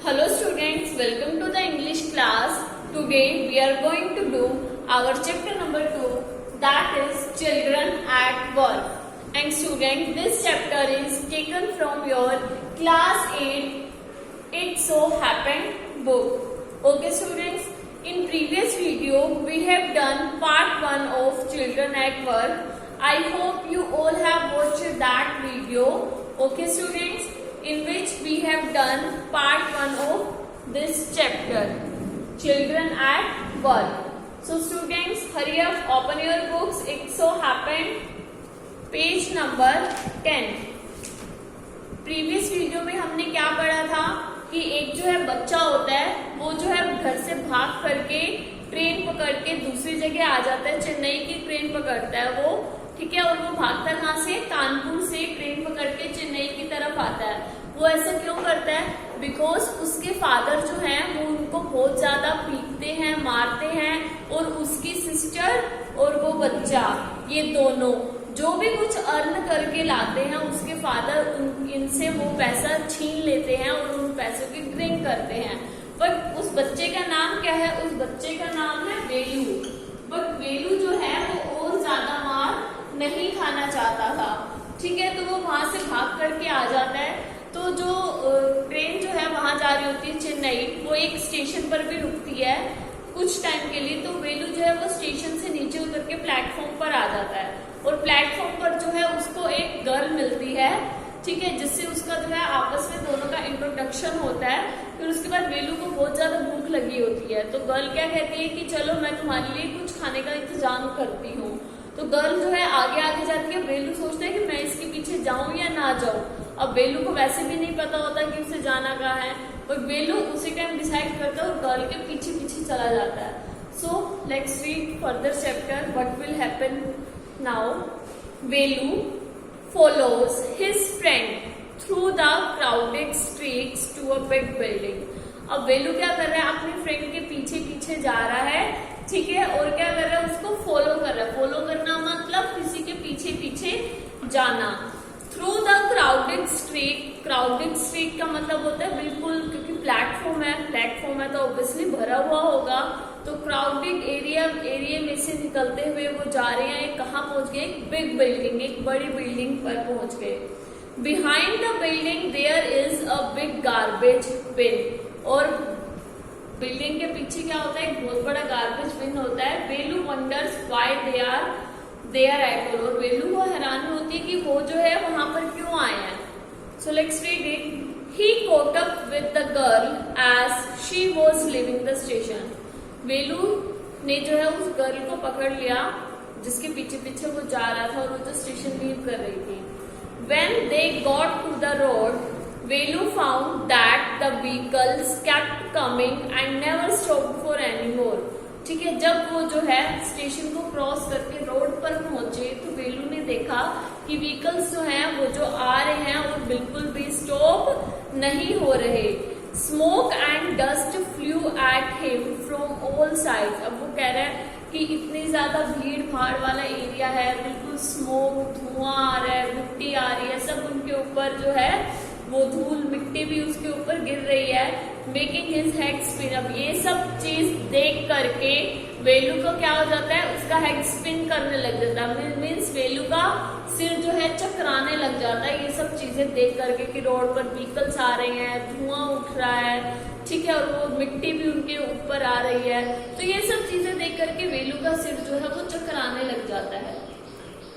Hello students, welcome to the English class. Today we are going to do our chapter number 2, that is Children at Work. And student, this chapter is taken from your class 8 It So Happened book. Okay students, in previous video we have done part 1 of Children at Work. I hope you all have watched that video. Okay students, in which we have done part 1 of this chapter, Children at Work. So students, hurry up, open your books. It so happened, page number 10. Previous video में हमने क्या पढ़ा था कि एक जो है बच्चा होता है, वो जो है घर से भाग करके ट्रेन पकड़ के दूसरी जगह आ जाता है, चेन्नई की ट्रेन पकड़ता है वो, ठीक है। और वो भागता कहाँ से, कानपुर से ट्रेन पकड़ के चेन्नई की तरफ आता है। वो ऐसा क्यों करता है? बिकॉज उसके फादर जो हैं वो उनको बहुत ज्यादा पीटते हैं, मारते हैं, और उसकी सिस्टर और वो बच्चा, ये दोनों जो भी कुछ अर्न करके लाते हैं, उसके फादर इनसे वो पैसा छीन लेते हैं और उन पैसों की ड्रिंक करते हैं। बट उस बच्चे का नाम क्या है? उस बच्चे का नाम है वेलू। बट वेलू जो है वो और ज्यादा मार नहीं खाना चाहता था, ठीक है। तो वो वहां से भाग करके आ जाता है। तो जो ट्रेन जो है वहां जा रही होती है चेन्नई, वो एक स्टेशन पर भी रुकती है कुछ टाइम के लिए। तो वेलू जो है वो स्टेशन से नीचे उतर के प्लेटफॉर्म पर आ जाता है, और प्लेटफॉर्म पर जो है उसको एक गर्ल मिलती है, ठीक है, जिससे उसका जो है आपस में दोनों का इंट्रोडक्शन होता है। फिर उसके बाद वेलू को बहुत ज्यादा भूख लगी होती है, तो गर्ल क्या कहती है कि चलो मैं तुम्हारे लिए कुछ खाने का इंतजाम करती हूँ। तो गर्ल जो है आगे आगे जाती है। वेलू सोचता है कि मैं इसके पीछे जाऊं या ना जाऊं। अब वेलू को वैसे भी नहीं पता होता कि उसे जाना कहाँ है, और वेलू उसी टाइम डिसाइड करता है और गर्ल के पीछे पीछे चला जाता है। So let's read further chapter, what will happen now. Velu follows his friend through the crowded streets to a big building. अब वेलू क्या कर रहा है? अपने फ्रेंड के पीछे पीछे जा रहा है, ठीक है, और क्या कर रहा है? उसको फॉलो कर रहा है। फॉलो करना मतलब किसी के पीछे पीछे जाना। Through the crowded street, crowded street का मतलब होता है बिल्कुल, क्योंकि प्लेटफॉर्म है तो ऑब्वियसली भरा हुआ होगा। तो क्राउडेड एरिया में से निकलते हुए वो जा रहे हैं। कहाँ पहुंच गए? एक बिग बिल्डिंग, एक बड़ी बिल्डिंग पर पहुंच गए। Behind the building there is a big garbage bin, और बिल्डिंग के पीछे क्या होता है? एक बहुत बड़ा गार्बेज बिन होता है। Velu wonders why they are at all, और वेलू को हैरानी होती है कि वो जो है वहां पर क्यों आए हैं। So let's read it. He caught up with the girl as she was leaving the station. वेलू ने जो है उस गर्ल को पकड़ लिया जिसके पीछे पीछे वो जा रहा था, और वो जो स्टेशन लीव कर रही थी। When they got to the road, Velu found that the vehicles kept coming and never stopped for any more. ठीक है, जब वो जो है स्टेशन को क्रॉस करके रोड पर पहुंचे तो वेलू ने देखा कि व्हीकल्स जो हैं वो जो आ रहे हैं वो बिल्कुल भी स्टॉप नहीं हो रहे। Smoke and dust flu at him from all sides. अब वो कह रहा है कि इतनी ज्यादा भीड़ भाड़ वाला एरिया है, बिल्कुल स्मोक, धुआं आ रहा है, मिट्टी आ रही है, सब उनके ऊपर जो है वो धूल मिट्टी भी उसके ऊपर गिर रही है, मेकिंग हिज हेड स्पिन। अब ये सब चीज देख करके वेलू को क्या हो जाता है? उसका हेड स्पिन करने लग जाता है। मीन्स वेलू का सिर जो है चकराने लग जाता है ये सब चीजें देख करके कि रोड पर व्हीकल्स आ रहे हैं, धुआं उठ रहा है, ठीक है, और वो मिट्टी भी उनके ऊपर आ रही है। तो ये सब चीजें देख करके वेलू का सिर जो है वो चकराने लग जाता है।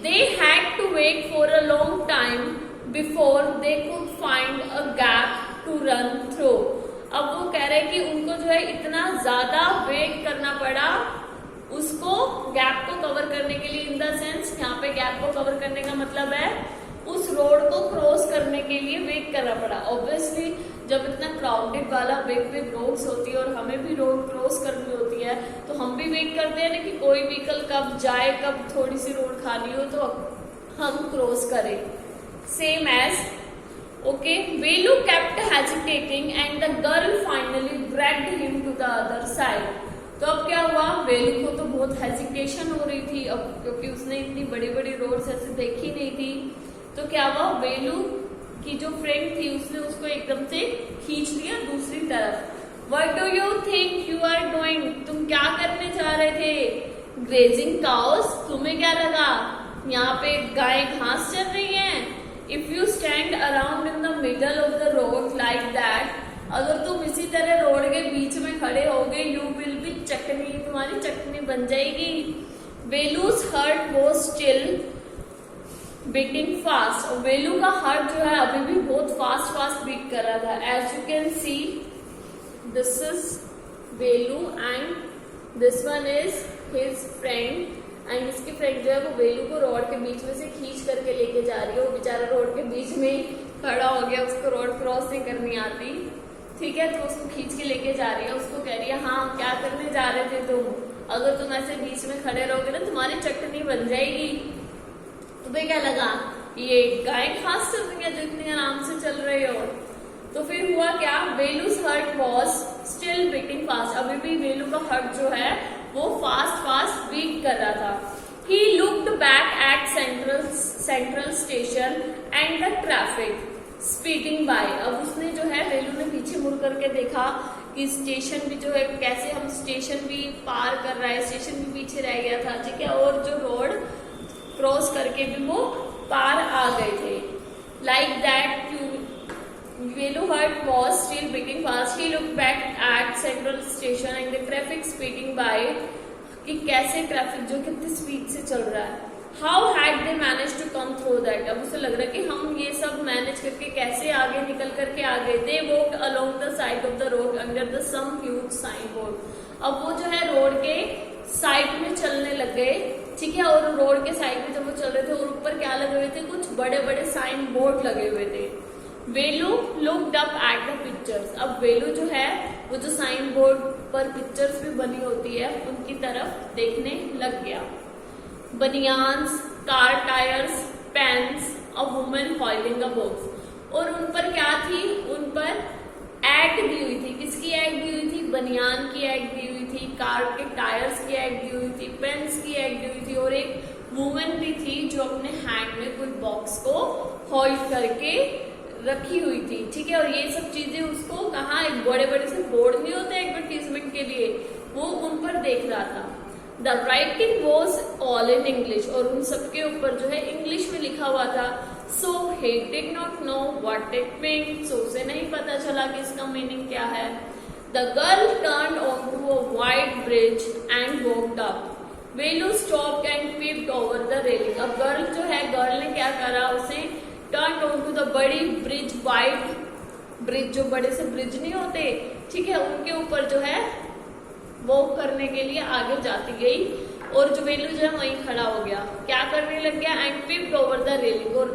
They had to wait for a long time before they could find a gap to run through. अब वो कह रहे हैं कि उनको जो है इतना ज्यादा वेट करना पड़ा उसको गैप को कवर करने के लिए। इन द सेंस यहाँ पे गैप को कवर करने का मतलब है उस रोड को क्रॉस करने के लिए वेट करना पड़ा। ऑब्वियसली जब इतना क्राउडेड वाला बिग रोड्स होती है और हमें भी रोड क्रॉस करनी होती है तो हम भी वेट करते हैं ना कि कोई व्हीकल कब जाए, कब थोड़ी सी रोड खाली हो तो हम क्रॉस करें। Same as okay, Velu kept hesitating and the girl finally dragged him to the other side. तो अब क्या हुआ? वेलू को तो बहुत हेजिटेशन हो रही थी अब, क्योंकि उसने इतनी बड़ी बड़ी रोड्स ऐसे देखी नहीं थी। तो क्या हुआ? वेलू की जो फ्रेंड थी उसने उसको एकदम से खींच लिया, दूसरी दूसरी तरफ। What do you think you are doing? तुम क्या करने जा रहे थे? Grazing cows? तुम्हें क्या लगा यहाँ पे गाय घास चर रही हैं? If you stand around in the middle of the road like that, अगर तुम इसी तरह रोड के बीच में खड़े होगे, you will be चटनी, तुम्हारी चटनी बन जाएगी। Velu's heart was still beating fast, और वेलू का हार्ट जो है अभी भी बहुत फास्ट बीट कर रहा था। As you can see, this is Velu and this one is his friend, and इसकी फ्रेंड जो है वो वेलू को रोड के बीच में से खींच करके लेके जा रही है। वो बेचारा रोड के बीच में ही खड़ा हो गया, उसको रोड क्रॉस नहीं करनी आती, ठीक है, तो उसको खींच के लेके जा रही है। उसको कह रही है हाँ क्या करने जा रहे थे तुम, अगर तुम ऐसे बीच में खड़े रहोगे ना तुम्हारी चटनी बन जाएगी। तुम्हें क्या लगा ये गाय घास चल रही है जो इतनी आराम से चल रहे हो? तो फिर हुआ क्या, वेलू's heart was still beating fast, अभी भी वेलू का हार्ट जो है वो फास्ट बीट कर रहा था। He looked back at central station and the traffic speeding by, अब उसने जो है वेलू ने पीछे मुड़ करके देखा कि स्टेशन भी जो है कैसे हम स्टेशन भी पार कर रहा है, स्टेशन भी पीछे रह गया था, ठीक है, और जो रोड क्रॉस करके भी वो पार आ गए थे। Like that Velu's heart was still beating fast. He looked back at Central Station and the traffic speeding by, कि कैसे ट्रैफिक जो कितनी स्पीड से चल रहा है। How had they managed to come through that? अब उसे लग रहा है कि हम ये सब मैनेज करके कैसे आगे निकल करके आ गए। They walked along the side of the road under the some huge signboard. अब वो जो है रोड के साइड में चलने लग गए, ठीक है, और रोड के साइड में जब वो चल रहे थे और ऊपर क्या लगे हुए थे, कुछ बड़े बड़े साइन बोर्ड लगे हुए थे। Velu looked up at the pictures, अब वेलू जो है वो जो साइन बोर्ड पर पिक्चर्स भी बनी होती है उनकी तरफ देखने लग गया। Banians, car tyres, pens, a woman holding a box, और उन पर क्या थी, उन पर एड दी हुई थी। किसकी एड दी हुई थी? बनियान की एड दी हुई थी, कार के टायर्स की एड दी हुई थी, पेन्स की एड दी हुई थी, और एक वुमन भी थी जो अपने हैंड में कोई बॉक्स को होल्ड करके रखी हुई थी, ठीक है, और ये सब चीजें उसको कहाँ, एक बड़े बड़े से बोर्ड नहीं होते एडवर्टीजमेंट के लिए, वो उन पर देख रहा था। The writing was all in English, और उन सबके ऊपर जो है इंग्लिश में लिखा हुआ था। सो he did not know what it meant, so उसे नहीं पता चला कि इसका मीनिंग क्या है। The girl turned onto a wide bridge and walked up. Velu stopped and peeped over the railing. अब गर्ल जो है, गर्ल ने क्या करा, उसे टर्न ऑन टू द बड़ी ब्रिज, वाइड ब्रिज, जो बड़े से ब्रिज नहीं होते, ठीक है, उनके ऊपर जो है वॉक करने के लिए आगे जाती गई, और जो वेलू जो है वहीं खड़ा हो गया, क्या करने लग गया, एंड पिप्ड ओवर द रेलिंग, और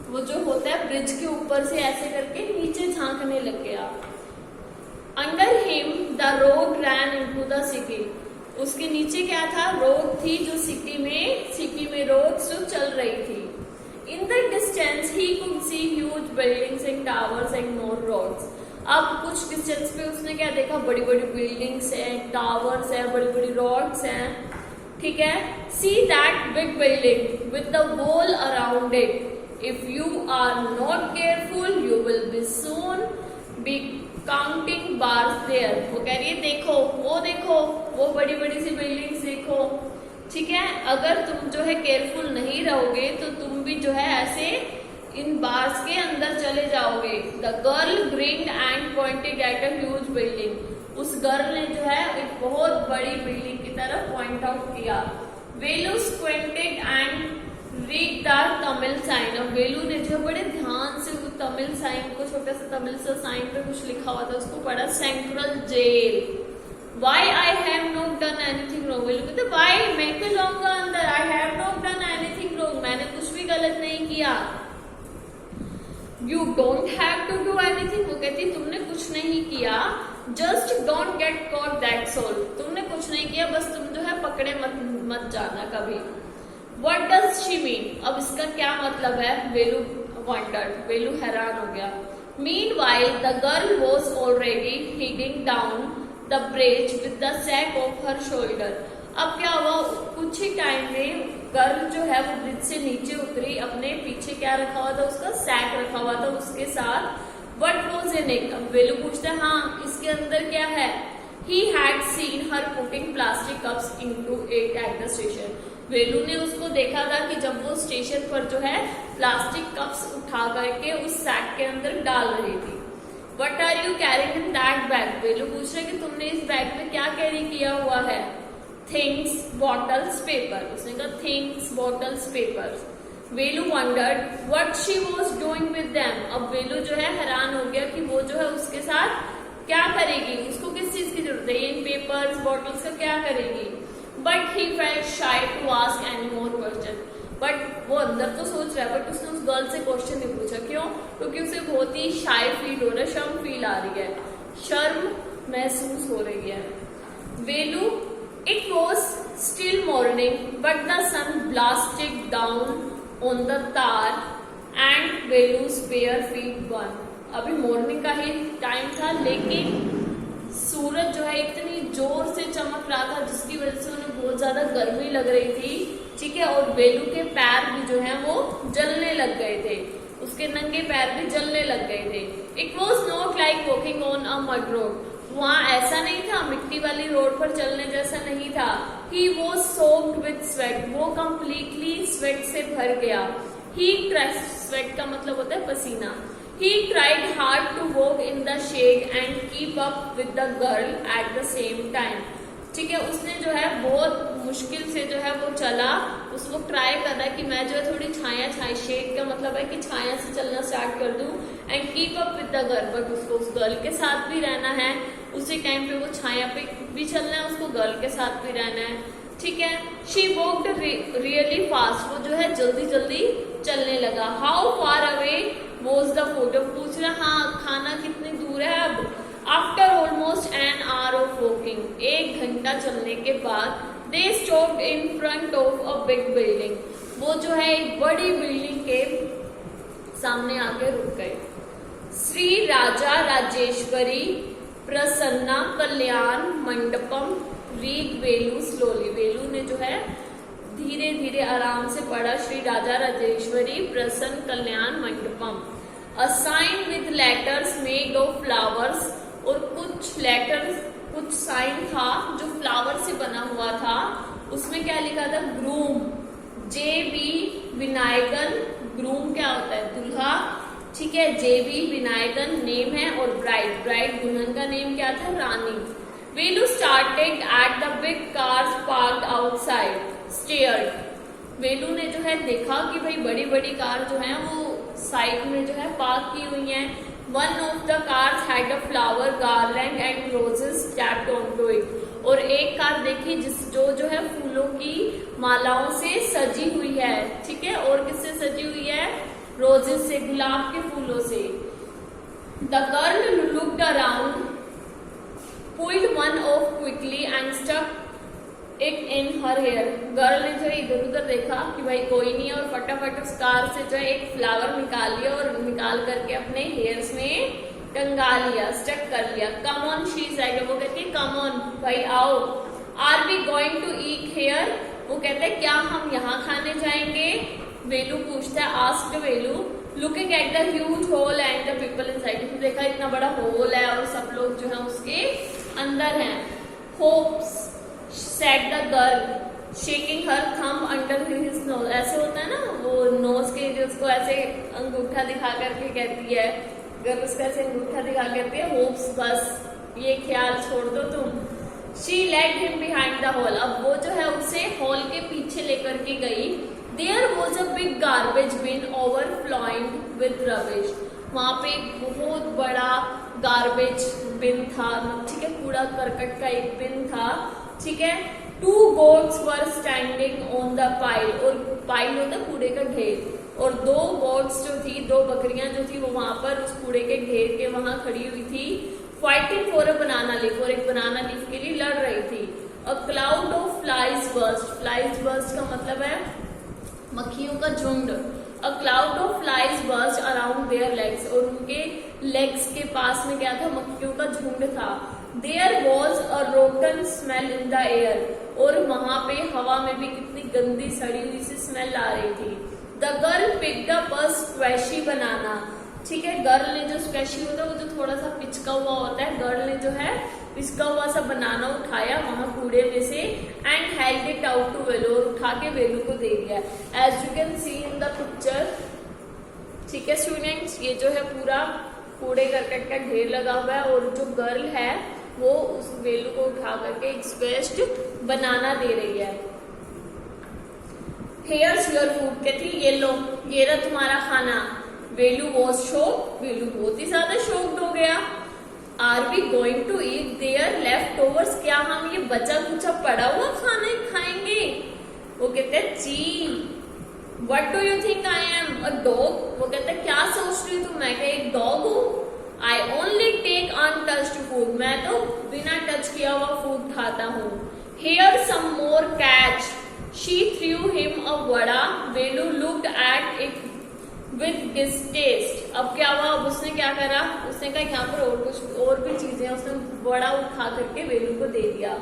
वो जो होता है ब्रिज के ऊपर से ऐसे करके नीचे झांकने लग गया। Under him the road ran into the city, उसके नीचे क्या था, रोड थी जो सिटी में रोड्स जो चल रही थी। In the distance he could see huge buildings and towers and more roads. अब कुछ डिस्टेंस पे उसने क्या देखा, बड़ी बड़ी बिल्डिंग्स हैं, टावर्स हैं, बड़ी बड़ी रोड्स हैं, ठीक है। See that big building with the wall around it. If you are not careful, you will be soon be counting bars there. वो कह रही है देखो, वो बड़ी बड़ी सी बिल्डिंग्स देखो, ठीक है, अगर तुम जो है केयरफुल नहीं रहोगे तो तुम भी जो है ऐसे इन बार्स के अंदर चले जाओगे। The girl grinned and pointed at a huge building, उस गर्ल ने जो है एक बहुत बड़ी बिल्डिंग की तरफ पॉइंट आउट किया। Velu squinted and read the Tamil sign, अब वेलू ने जो बड़े ध्यान से वो तमिल साइन को, छोटा सा तमिल सा साइन पे कुछ लिखा हुआ था, उसको पढ़ा, central jail. Why I have not done anything wrong? Velu कहते why, मैं क्यों जाऊंगा अंदर, I have not done anything wrong, मैंने कुछ भी गलत नहीं किया। You don't have to do anything, वो कहती तुमने कुछ नहीं किया, just don't get caught, that's all, तुमने कुछ नहीं किया, बस तुम जो है पकड़े मत जाना कभी। What does she mean? अब इसका क्या मतलब है? वेलू wondered, वेलू हैरान हो गया। Meanwhile the girl was already heading down the bridge with the sack of her shoulder. अब क्या हुआ, कुछ ही टाइम में गर्ल जो है वो ब्रिज से नीचे उतरी, अपने पीछे क्या रखा हुआ था, उसका सैक रखा हुआ था उसके साथ, What was in it? अब वेलू पूछता है हाँ इसके अंदर क्या है. He had seen her putting plastic cups into it at the station. वेलू ने उसको देखा था कि जब वो स्टेशन पर जो है प्लास्टिक कप्स उठा करके उस सैक के अंदर डाल रही थी. What are you carrying in that bag? वेलू पूछ रहे कि तुमने इस बैग में क्या कैरी किया हुआ है. Things, bottles, paper. उसने कहा things, bottles, papers. Velu wondered what she was doing with them. अब वेलू जो है हैरान हो गया कि वो जो है उसके साथ क्या करेगी, उसको किस चीज की जरूरत है, इन पेपर्स बॉटल्स का क्या करेगी. But he felt shy to ask any more question. बट वो अंदर तो सोच रहा है बट उसने उस गर्ल से क्वेश्चन नहीं पूछा. क्यों? क्योंकि उसे बहुत ही शाय फील हो रहा है, शर्म फील आ रही है, शर्म महसूस हो रही है. Velu it was still morning but the sun blasted down on the tar and Velu's bare feet burn. अभी मॉर्निंग का ही टाइम था लेकिन सूरज जो है इतनी जोर से चमक रहा था जिसकी वजह से उन्हें बहुत ज्यादा गर्मी लग रही थी. ठीक है, और वेलू के पैर भी जो है वो जलने लग गए थे, उसके नंगे पैर भी जलने लग गए थे. It was not like walking on a mud road. वहां ऐसा नहीं था, मिट्टी वाली रोड पर चलने जैसा नहीं था. He was soaked with sweat. वो कंप्लीटली स्वेट से भर गया. ही स्वेट का मतलब होता है पसीना. He tried hard to walk in the shade and keep up with the girl at the same time. ठीक है, उसने जो है बहुत मुश्किल से जो है वो चला. उसको ट्राई कर रहा है कि मैं जो है थोड़ी छाया शेड का मतलब है कि छाया से चलना स्टार्ट कर दूं. And keep up with the girl. But उसको उस गर्ल के साथ भी रहना है. उसी टाइम पे वो छाया पे भी चलना है, उसको गर्ल के साथ भी रहना है. ठीक है. She walked really fast. वो जो है जल्दी जल्दी चलने लगा. How far away was the food. पूछ रहा हाँ खाना कितनी दूर है. अब after almost an hour of walking, 1 घंटा चलने के बाद, they stopped in front of a big building. वो जो है एक बड़ी बिल्डिंग के सामने आके रुक गए. श्री राजा राजेश्वरी प्रसन्ना कल्याण मंडपम रीड वेलू स्लोली. वेलू ने जो है धीरे धीरे आराम से पढ़ा. Shri Raja Rajeshwari Prasanna Kalyana Mandapam. A sign with letters made of flowers. और कुछ लेटर्स, कुछ साइन था जो फ्लावर से बना हुआ था. उसमें क्या लिखा था? ग्रूम. JB विनायकन. ग्रूम क्या होता है? दूल्हा. ठीक है. JB विनायकन नेम है और ब्राइड, ब्राइड दुल्हन का नेम क्या था? Rani. Velu started at the big cars parked outside. Stared. Velu ने जो है देखा कि भाई बड़ी बड़ी कार जो है वो साइड में जो है पार्क की हुई हैं. One of the cars had a flower garland and roses tapped onto it. और एक कार देखी जो है फूलों की मालाओं से सजी हुई है. ठीक है. और किससे सजी हुई है? रोजेस से, गुलाब के फूलों से. The girl looked around, pulled one off quickly and stuck it in her hair. Girl ने जो है इधर उधर देखा कि भाई कोई नहीं है और फटाफट उस कार से जो है एक फ्लावर निकाल लिया और निकाल करके अपने हेयर्स में टंगा लिया, स्टक कर लिया. Come on she said. वो कहती है कम ऑन भाई आओ. Are we going to eat here. वो कहते हैं क्या हम यहाँ खाने जाएंगे? वेलू पूछता है. Asked Velu looking at the huge hole and the people inside. देखा इतना बड़ा होल है और सब लोग जो है उसके अंदर हैं. Hopes said the girl shaking her thumb under his nose. ऐसे होता है ना वो नोज के जो उसको ऐसे अंगूठा दिखा करके कहती है, गर्ल उसको ऐसे अंगूठा दिखा करती है होप्स बस ये ख्याल छोड़ दो तुम. She led him behind the hall. अब वो जो है उसे हॉल के पीछे लेकर के गई. There was a big garbage bin overflowing with rubbish. वहां पे एक बहुत बड़ा गार्बेज बिन था. ठीक है. कूड़ा करकट का एक बिन था. ठीक है. 2 goats were standing on the pile. और पाइल होता है कूड़े का ढेर. और 2 goats जो थी, 2 बकरियां जो थी वो वहां पर उस कूड़े के ढेर के वहां खड़ी हुई थी. Fighting for a banana leaf. और एक बनाना लीफ के लिए लड़ रही थी. A cloud of flies burst. Flies burst का मतलब है मक्खियों का झुंड. A cloud of flies burst around there legs. और उनके लेग्स के पास में क्या था? मक्खियों का झुंड था. There was a rotten smell in the air. और वहां पे हवा में भी कितनी गंदी सड़ी हुई सी स्मेल आ रही थी. The girl picked up a squashy banana. ठीक है। गर्ल ने जो स्पेशल होता है वो जो थोड़ा सा पिचका हुआ होता है, गर्ल ने जो है पिचका हुआ सा बनाना उठाया वहां कूड़े में से and held it out to Velu, और उठा के वेलू को दे दिया, as you can see in the picture. ठीक है स्टूडेंट्स, ये जो है पूरा कूड़े करकट का ढेर लगा हुआ है और जो गर्ल है वो उस वेलू को उठा करके एक स्पेस्ड बनाना दे रही है। हेयर्स योर फूड, कहती ये लो, ये रहा तुम्हारा खाना। वेलू वॉज शॉक्ड, वेलू बहुत ही ज्यादा शॉक्ड हो गया। Are we going to eat their leftovers, क्या हम ये बचा कुचा पड़ा हुआ खाना खाएंगे? वो कहते हैं जी। What do you think I am a dog, वो कहते हैं क्या सोच रही तुम, मैं क्या एक डॉग हूँ? I only take untouched food, मैं तो बिना टच किया हुआ फूड खाता हूँ। Here some more catch, she threw him a vada, Velu looked at it with distaste. अब क्या हुआ, अब उसने क्या करा, उसने कहा यहाँ पर और कुछ और भी चीजें, उसने वड़ा उठा करके वेलू को दे दिया।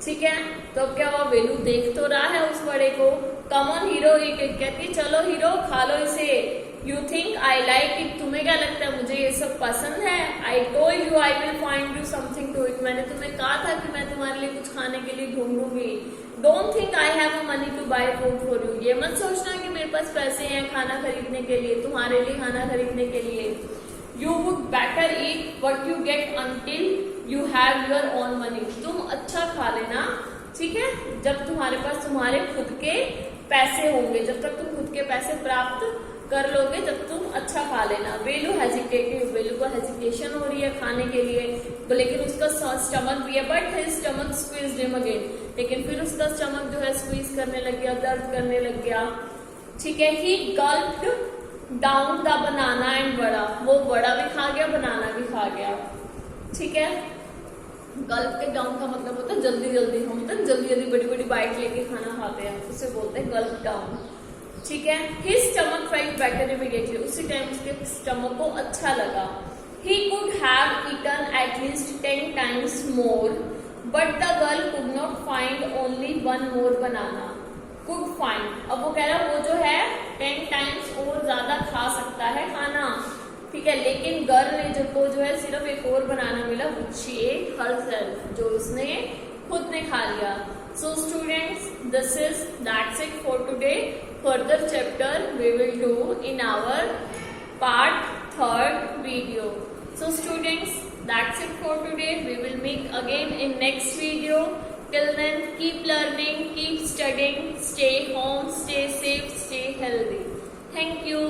ठीक है, तो अब क्या हुआ, वेलू देख तो रहा है उस वड़े को। कम ऑन हीरो, ये कहती चलो हीरो खा लो इसे। You think I like it, तुम्हें क्या लगता है मुझे ये सब पसंद है? I told you I will find you something to eat, मैंने तुम्हें कहा था कि मैं तुम्हारे लिए कुछ खाने के लिए ढूंढूंगी। Don't think I have a money to buy food for you, ये मत सोचना कि मेरे पास पैसे हैं खाना खरीदने के लिए, तुम्हारे लिए खाना खरीदने के लिए। You would better eat what you get until you have your own money, तुम अच्छा खा लेना, ठीक है, जब तुम्हारे पास तुम्हारे खुद के पैसे होंगे, जब तक तुम खुद के पैसे प्राप्त कर लोगे जब तुम अच्छा खा लेना। वेलू हेजिटेटिव, वेलू को हेजिटेशन हो रही है खाने के लिए, तो लेकिन उसका स्टमक भी है, but his stomach squeezed him again, लेकिन फिर उसका स्टमक जो है स्क्वीज करने लग गया, दर्द करने लग गया। ठीक है, he gulped down the banana and vada, वो वड़ा भी खा गया, बनाना भी खा गया। ठीक है, गल्प के डाउन का मतलब होता है जल्दी जल्दी, हम तो जल्दी जल्दी बड़ी बड़ी बाइट लेके खाना खाते हैं, उसे बोलते हैं गल्प डाउन। ठीक है, his stomach felt better immediately, उसी टाइम उसके स्टमक को अच्छा लगा। He could have eaten at least 10 times more, but the girl could not find only 1 more banana. Could find, अब वो कह रहा है वो जो है 10 times और ज्यादा खा सकता है खाना, ठीक है, लेकिन गर्ल ने जो है सिर्फ एक और बनाना मिला, शी एट हरसेल्फ, जो उसने खुद ने खा लिया। So students, this is that's it for today. Further chapter we will do in our part 3rd video. So students, that's it for today. We will meet again in next video. Till then, keep learning, keep studying, stay home, stay safe, stay healthy. Thank you.